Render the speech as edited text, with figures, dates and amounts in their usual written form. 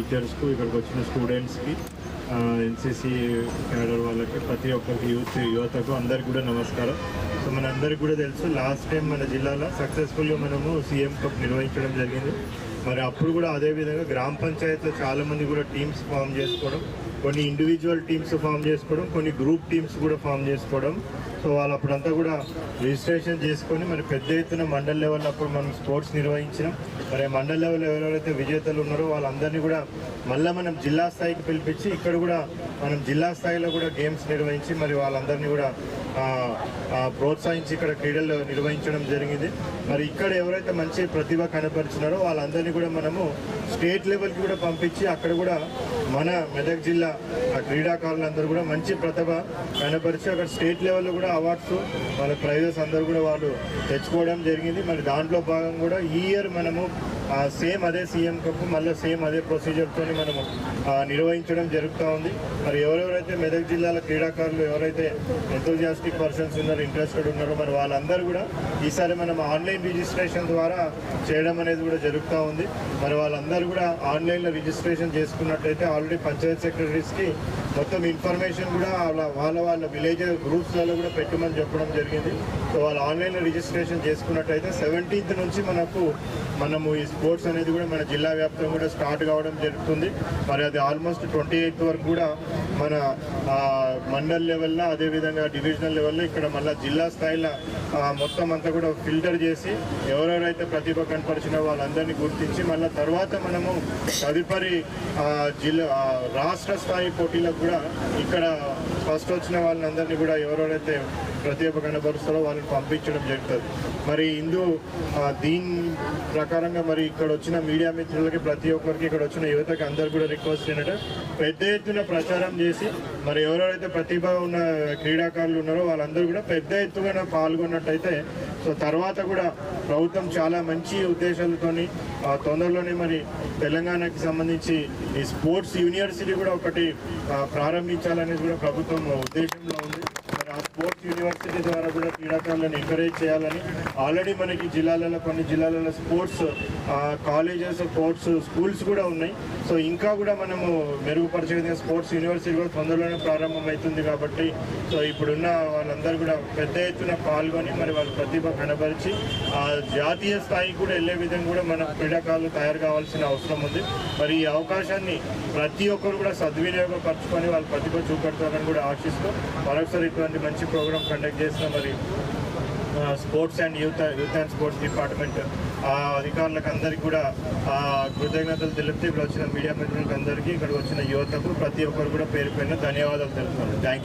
టీచర్స్కు, ఇక్కడికి వచ్చిన స్టూడెంట్స్కి, ఎన్సీసీ క్యాడర్ వాళ్ళకి, ప్రతి ఒక్కరికి యువతకు అందరికి కూడా నమస్కారం. సో మనందరికి కూడా తెలుసు, లాస్ట్ టైం మన జిల్లాలో సక్సెస్ఫుల్గా మనము సీఎం కప్ నిర్వహించడం జరిగింది. మరి అప్పుడు కూడా అదేవిధంగా గ్రామ పంచాయతీలో చాలామంది కూడా టీమ్స్ ఫామ్ చేసుకోవడం, కొన్ని ఇండివిజువల్ టీమ్స్ ఫామ్ చేసుకోవడం, కొన్ని గ్రూప్ టీమ్స్ కూడా ఫామ్ చేసుకోవడం. సో వాళ్ళు అప్పుడంతా కూడా రిజిస్ట్రేషన్ చేసుకొని మరి పెద్ద ఎత్తున మండల్ లెవెల్లో అప్పుడు మనం స్పోర్ట్స్ నిర్వహించినాం. మరి మండల్ లెవెల్లో ఎవరెవరైతే విజేతలు ఉన్నారో వాళ్ళందరినీ కూడా మళ్ళీ మనం జిల్లా స్థాయికి పిలిపించి ఇక్కడ కూడా మనం జిల్లా స్థాయిలో కూడా గేమ్స్ నిర్వహించి మరి వాళ్ళందరినీ కూడా ప్రోత్సహించి ఇక్కడ క్రీడలు నిర్వహించడం జరిగింది. మరి ఇక్కడ ఎవరైతే మంచి ప్రతిభ కనపరిచినారో వాళ్ళందరినీ కూడా మనము స్టేట్ లెవెల్కి కూడా పంపించి అక్కడ కూడా మన మెదక్ జిల్లా క్రీడాకారులందరూ కూడా మంచి ప్రతిభ కనపరిచి అక్కడ స్టేట్ లెవెల్లో కూడా అవార్డ్స్ వాళ్ళ ప్రైజెస్ అందరూ కూడా వాళ్ళు తెచ్చుకోవడం జరిగింది. మరి దాంట్లో భాగంగా కూడా ఈ ఇయర్ మనము సేమ్ అదే సీఎం కప్ మళ్ళీ సేమ్ అదే ప్రొసీజర్తో మనము నిర్వహించడం జరుగుతూ ఉంది. మరి ఎవరెవరైతే మెదక్ జిల్లాల క్రీడాకారులు ఎవరైతే ఎంతోజియాస్టిక్ పర్సన్స్ ఉన్నారో, ఇంట్రెస్టెడ్ ఉన్నారో, మరి వాళ్ళందరూ కూడా ఈసారి మనం ఆన్లైన్ రిజిస్ట్రేషన్ ద్వారా చేయడం అనేది కూడా జరుగుతూ ఉంది. మరి వాళ్ళందరూ కూడా ఆన్లైన్లో రిజిస్ట్రేషన్ చేసుకున్నట్లయితే ఆల్రెడీ పంచాయత్ సెక్రటరీస్కి మొత్తం ఇన్ఫర్మేషన్ కూడా వాళ్ళ విలేజ్ గ్రూప్స్లలో కూడా పెట్టమని చెప్పడం జరిగింది. సో వాళ్ళు ఆన్లైన్లో రిజిస్ట్రేషన్ చేసుకున్నట్టయితే 17th నుంచి మనము ఈ స్పోర్ట్స్ అనేది కూడా మన జిల్లా వ్యాప్తంగా కూడా స్టార్ట్ కావడం జరుగుతుంది. మరి అది ఆల్మోస్ట్ 28th వరకు కూడా మన మండల్ లెవెల్లో, అదేవిధంగా డివిజనల్ లెవెల్లో, ఇక్కడ మళ్ళీ జిల్లా స్థాయిలో మొత్తం అంతా కూడా ఫిల్టర్ చేసి ఎవరెవరైతే ప్రతిభ కనపరిచిన వాళ్ళందరినీ గుర్తించి మళ్ళీ తర్వాత మనము తదుపరి రాష్ట్ర స్థాయి పోటీలకు కూడా ఇక్కడ ఫస్ట్ వచ్చిన వాళ్ళందరినీ కూడా ఎవరెవరైతే ప్రతిభ కనపరుస్తారో వాళ్ళని పంపించడం జరుగుతుంది. మరి దీని ప్రకారంగా మరి ఇక్కడ వచ్చిన మీడియా మిత్రులకి, ప్రతి ఒక్కరికి, ఇక్కడ వచ్చిన యువతకి అందరు కూడా రిక్వెస్ట్ ఏంటంటే పెద్ద ఎత్తున ప్రచారం చేసి మరి ఎవరెవరైతే ప్రతిభ ఉన్న క్రీడాకారులు ఉన్నారో వాళ్ళందరూ కూడా పెద్ద ఎత్తుగా పాల్గొన్నట్టయితే సో తర్వాత కూడా ప్రభుత్వం చాలా మంచి ఉద్దేశాలతోని తొందరలోనే మరి తెలంగాణకి సంబంధించి ఈ స్పోర్ట్స్ యూనివర్సిటీ కూడా ఒకటి ప్రారంభించాలనేది కూడా ప్రభుత్వం ఉద్దేశంలో ఉంది. మరి ఆ స్పోర్ట్స్ యూనివర్సిటీ ద్వారా కూడా క్రీడాకారులను ఎంకరేజ్ చేయాలని ఆల్రెడీ మనకి జిల్లాలలో, కొన్ని జిల్లాలలో స్పోర్ట్స్ కాలేజెస్, స్పోర్ట్స్ స్కూల్స్ కూడా ఉన్నాయి. సో ఇంకా కూడా మనము మెరుగుపరిచే విధంగా స్పోర్ట్స్ యూనివర్సిటీ కూడా తొందరలోనే ప్రారంభమవుతుంది. కాబట్టి సో ఇప్పుడున్న వాళ్ళందరూ కూడా పెద్ద ఎత్తున పాల్గొని మరి వాళ్ళ ప్రతిభ కనబరిచి జాతీయ స్థాయికి కూడా వెళ్ళే విధంగా కూడా మన క్రీడాకారులు తయారు కావాల్సిన అవసరం ఉంది. మరి ఈ అవకాశాన్ని ప్రతి ఒక్కరు కూడా సద్వినియోగపరచుకొని వాళ్ళ ప్రతిభ చూపెడతారని కూడా ఆశిస్తూ మరొకసారి ఇటువంటి మంచి ప్రోగ్రాం కండక్ట్ చేసిన మరి sports and youth and sports department అధికారులకు అందరికీ కూడా కృతజ్ఞతలు తెలుపుతూ ఇక్కడ వచ్చిన మీడియా మిత్రులకు అందరికీ, ఇక్కడ వచ్చిన యువతకు ప్రతి ఒక్కరు కూడా పేరు పైన ధన్యవాదాలు తెలుపుతున్నాను. Thank you.